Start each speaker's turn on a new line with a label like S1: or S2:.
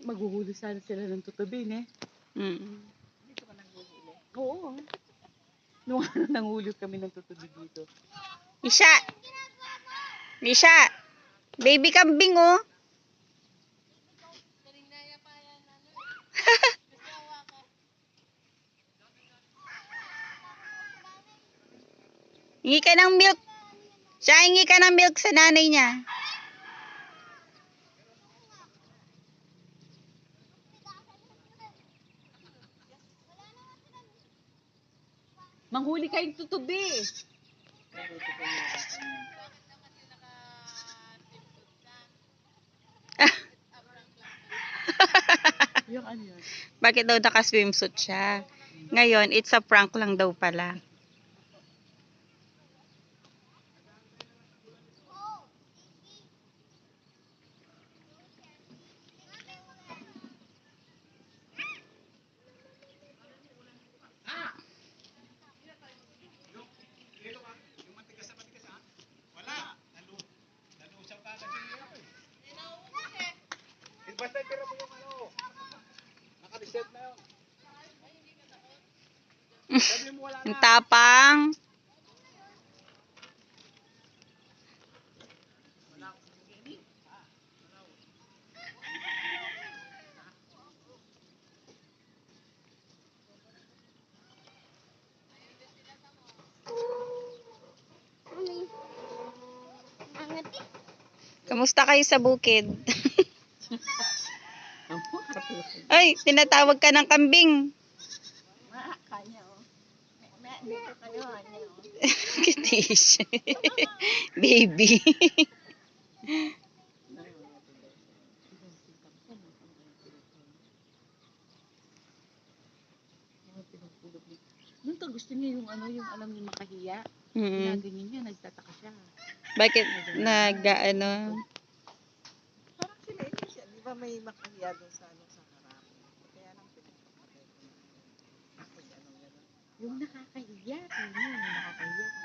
S1: Maghuhuli sana sila ng tutubin eh.
S2: Dito ka naghuhuli.
S1: Oo. Nung nanghuli kami ng tutubin dito.
S2: Misha! Misha! Baby kambing oh. Hingi ka ng milk. Siya, hingi ka ng milk sa nanay niya.
S1: Manghuli kayong tutubi. Yung ano yun?
S2: Bakit daw naka-swimsuit siya? Ngayon, it's a prank lang daw pala.
S3: Basta tira mo yung ano. Naka-reset na yun. Sabi mo wala
S2: Ang
S3: na.
S2: tapang. Kamusta kayo sa bukid? Ay, tinatawag ka ng kambing.
S1: Kanya oh. Dito kayo, ano oh.
S2: Kitish. Baby.
S1: Nung to gusto niya yung ano, yung alam niya makahiya.
S2: Mm.
S1: Ginaganyan niya, nagtataka siya.
S2: Bakit nag-ano?
S1: Parang sila yun siya. Di ba may makahiya doon sa ano sa harap? Kaya lang pinagpapatay ko na. Yung nakakahiya, yung nakakahiya.